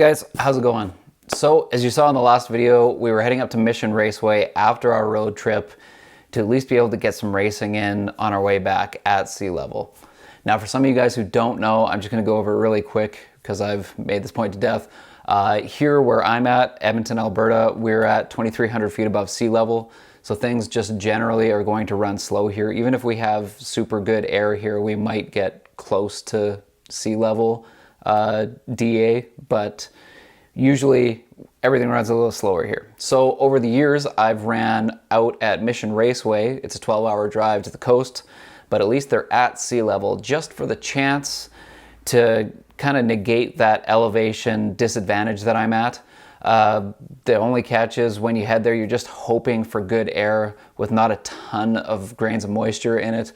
guys, how's it going? So as you saw in the last video, we were heading up to Mission Raceway after our road trip to at least be able to get some racing in on our way back at sea level. Now for some of you guys who don't know, I'm just going to go over it really quick because I've made this point to death. Here where I'm at, Edmonton, Alberta, we're at 2,300 feet above sea level. So things just generally are going to run slow here. Even if we have super good air here, we might get close to sea level DA, but usually everything runs a little slower here. So over the years, I've ran out at Mission Raceway. It's a 12-hour drive to the coast, but at least they're at sea level just for the chance to kind of negate that elevation disadvantage that I'm at. The only catch is when you head there, you're just hoping for good air with not a ton of grains of moisture in it,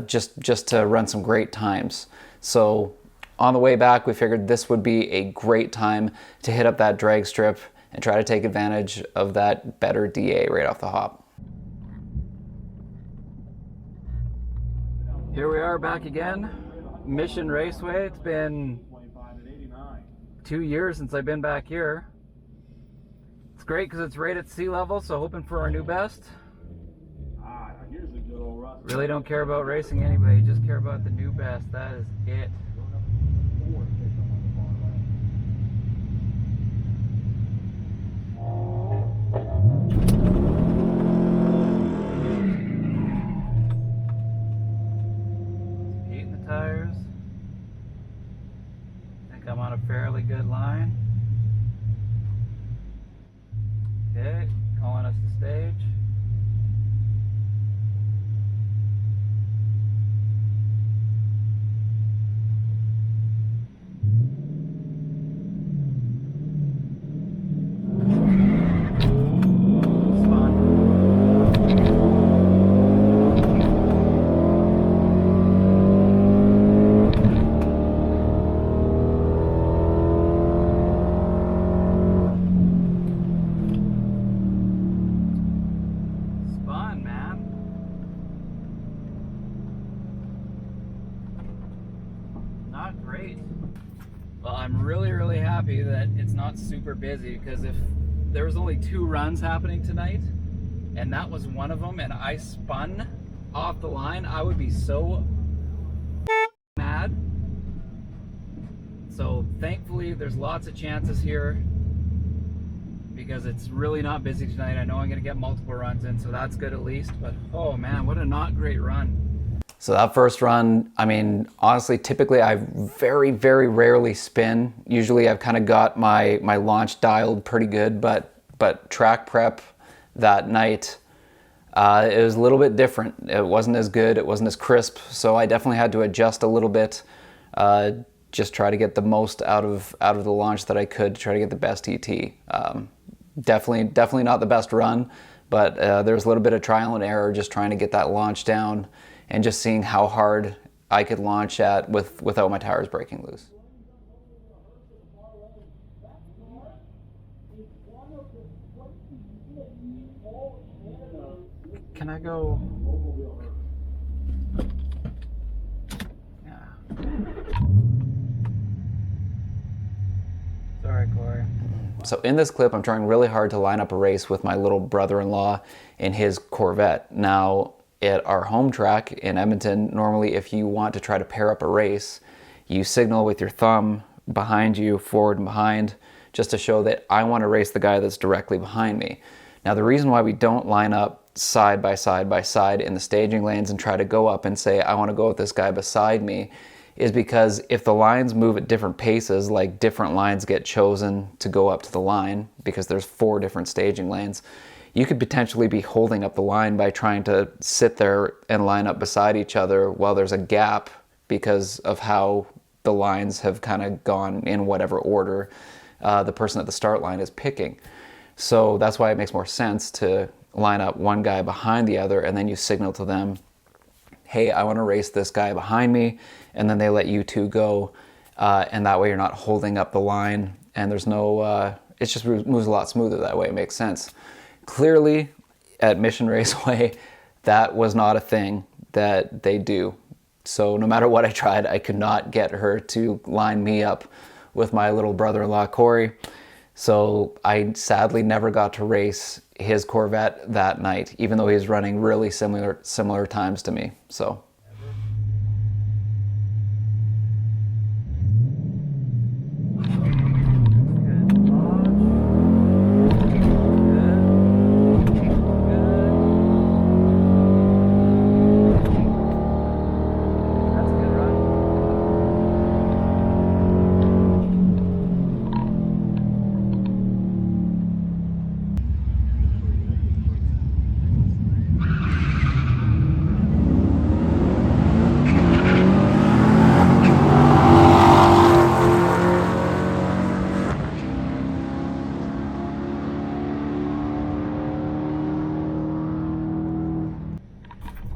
just to run some great times. So on the way back, we figured this would be a great time to hit up that drag strip and try to take advantage of that better DA right off the hop. Here we are back again, Mission Raceway. It's been 2 years since I've been back here. It's great because it's right at sea level, so hoping for our new best. Really don't care about racing anybody, just care about the new best. That is it. Heating the tires. I think I'm on a fairly good line. Okay, calling us to stage. Not great. Well, I'm really happy that it's not super busy, because if there was only 2 runs happening tonight and that was one of them and I spun off the line, I would be so mad. So thankfully there's lots of chances here because it's really not busy tonight. I know I'm going to get multiple runs in, so that's good at least, but oh man, what a not great run. So that first run, I mean, honestly, typically I very rarely spin. Usually I've kind of got my launch dialed pretty good, but track prep that night, it was a little bit different. It wasn't as good, it wasn't as crisp, so I definitely had to adjust a little bit, just try to get the most out of the launch that I could, to try to get the best ET. Definitely not the best run, but there was a little bit of trial and error just trying to get that launch down and just seeing how hard I could launch at without my tires breaking loose. Can I go? Yeah. Sorry, Corey. So in this clip, I'm trying really hard to line up a race with my little brother-in-law in his Corvette. Now, at our home track in Edmonton, normally if you want to try to pair up a race, you signal with your thumb behind you, forward and behind, just to show that I want to race the guy that's directly behind me. Now the reason why we don't line up side by side in the staging lanes and try to go up and say, I want to go with this guy beside me, is because if the lines move at different paces, like different lines get chosen to go up to the line, because there's 4 different staging lanes, you could potentially be holding up the line by trying to sit there and line up beside each other while there's a gap because of how the lines have kind of gone in whatever order the person at the start line is picking. So that's why it makes more sense to line up one guy behind the other, and then you signal to them, hey, I want to race this guy behind me, and then they let you 2 go, and that way you're not holding up the line, and there's no, it just moves a lot smoother that way. It makes sense. Clearly, at Mission Raceway, that was not a thing that they do. So no matter what I tried, I could not get her to line me up with my little brother-in-law, Corey. So I sadly never got to race his Corvette that night, even though he was running really similar times to me. So.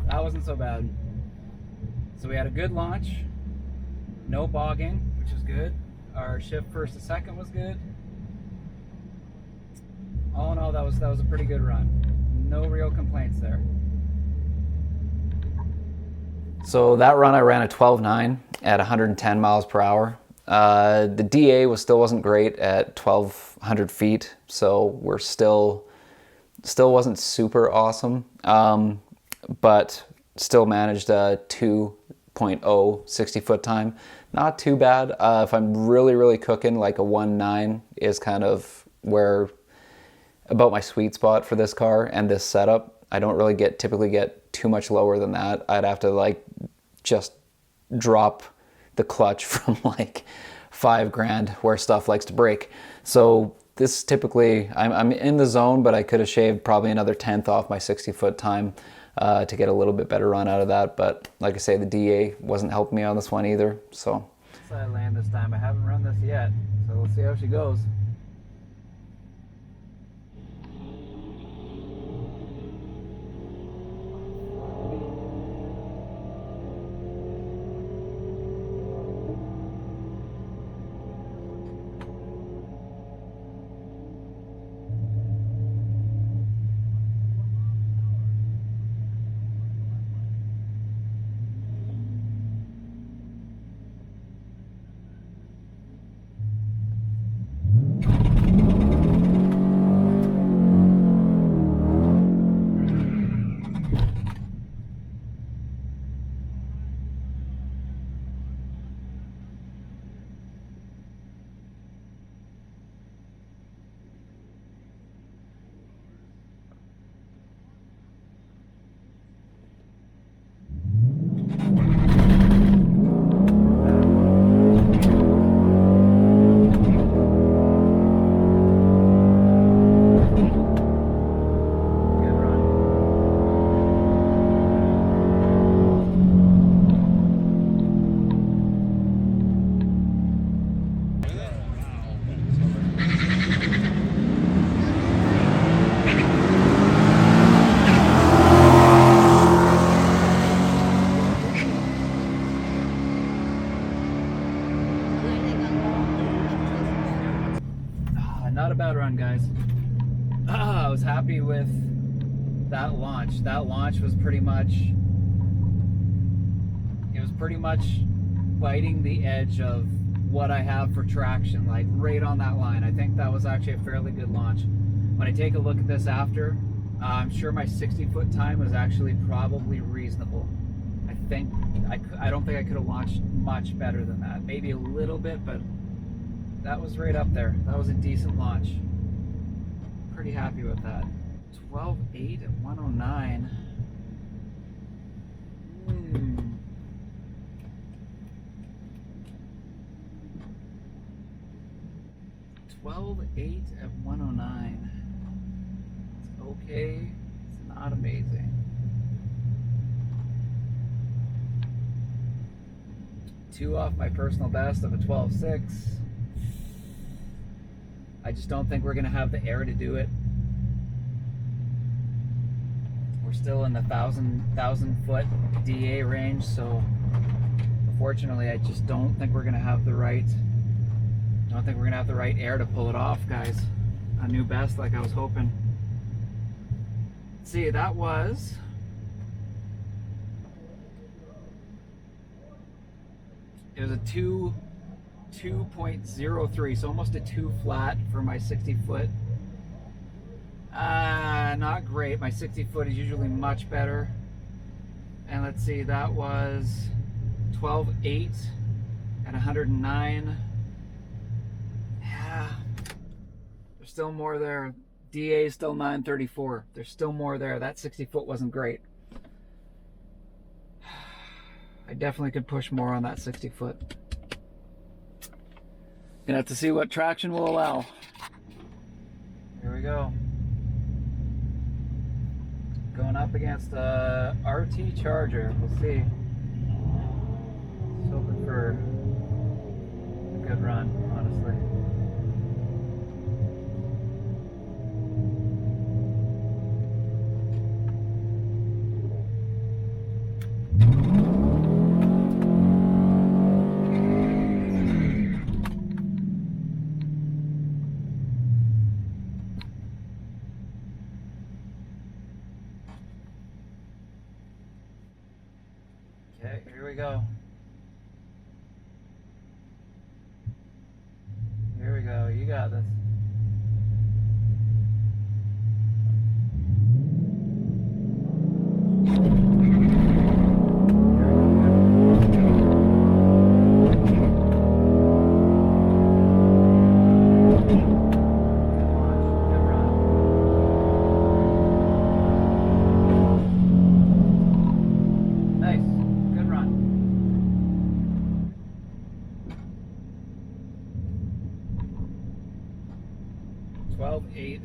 That wasn't so bad. So we had a good launch, no bogging, which is good. Our shift first to second was good. All in all, that was a pretty good run. No real complaints there. So that run I ran a 12.9 at 110 miles per hour. The DA still wasn't great at 1,200 feet, so we're still wasn't super awesome. But still managed a 2.0 60-foot time. Not too bad. If I'm really cooking, like a 1.9 is kind of where about my sweet spot for this car and this setup. I don't really typically get too much lower than that. I'd have to like just drop the clutch from like $5,000 where stuff likes to break. So this typically, I'm in the zone, but I could have shaved probably another 1/10 off my 60-foot time to get a little bit better run out of that. But like I say, the DA wasn't helping me on this one either. So I land this time. I haven't run this yet, so we'll see how she goes. Not a bad run, guys. I was happy with that launch. That launch was pretty much biting the edge of what I have for traction, like right on that line. I think that was actually a fairly good launch. When I take a look at this after, I'm sure my 60-foot time was actually probably reasonable. I don't think I could have launched much better than that. Maybe a little bit, but that was right up there. That was a decent launch. Pretty happy with that. 12.8 at 109. 12.8 at 109. It's okay. It's not amazing. 2 off my personal best of a 12.6. I just don't think we're going to have the air to do it. We're still in the 1,000 foot DA range, so unfortunately I just don't think we're going to have the right air to pull it off, guys. A new best like I was hoping. Let's see, that was it was a 2.03, so almost a 2 flat for my 60 foot. Not great. My 60 foot is usually much better. And let's see, that was 12.8 at 109. Yeah, there's still more there. DA is still 934. There's still more there. That 60 foot wasn't great. I definitely could push more on that 60 foot. Gonna have to see what traction will allow. Here we go. Going up against a RT Charger. We'll see. Just hoping for a good run, honestly. Okay, here we go. Here we go. You got this.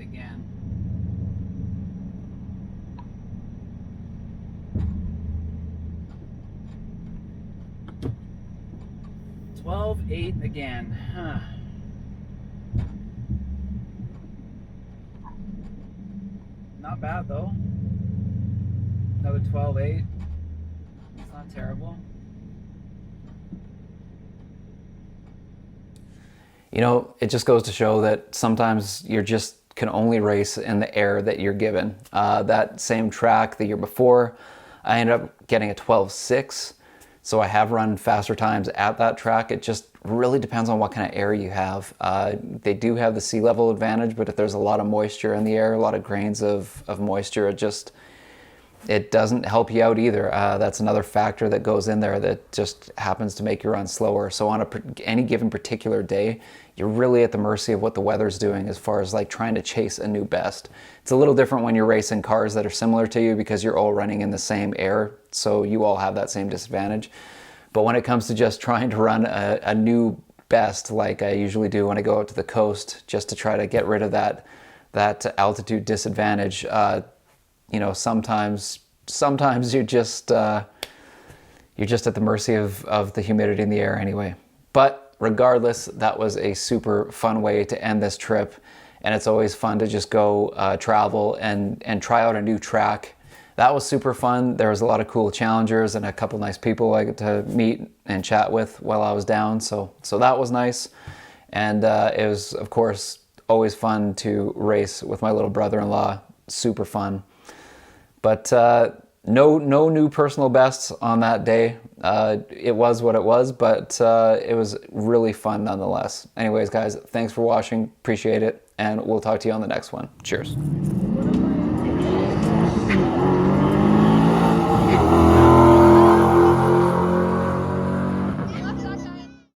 Again. 12.8 again. Huh. Not bad though. Another 12.8. It's not terrible. You know, it just goes to show that sometimes you're just can only race in the air that you're given. That same track the year before, I ended up getting a 12.6. So I have run faster times at that track. It just really depends on what kind of air you have. They do have the sea level advantage, but if there's a lot of moisture in the air, a lot of grains of moisture, it doesn't help you out either. That's another factor that goes in there that just happens to make you run slower. So on any given particular day, you're really at the mercy of what the weather's doing as far as like trying to chase a new best. It's a little different when you're racing cars that are similar to you because you're all running in the same air, so you all have that same disadvantage. But when it comes to just trying to run a new best, like I usually do when I go out to the coast, just to try to get rid of that altitude disadvantage, you know, sometimes you're just at the mercy of the humidity in the air anyway. But regardless, that was a super fun way to end this trip, and it's always fun to just go travel and try out a new track. That was super fun. There was a lot of cool challengers and a couple nice people I got to meet and chat with while I was down, so that was nice. And it was, of course, always fun to race with my little brother-in-law. Super fun. But no new personal bests on that day. It was what it was, but it was really fun nonetheless. Anyways, guys, thanks for watching. Appreciate it. And we'll talk to you on the next one. Cheers.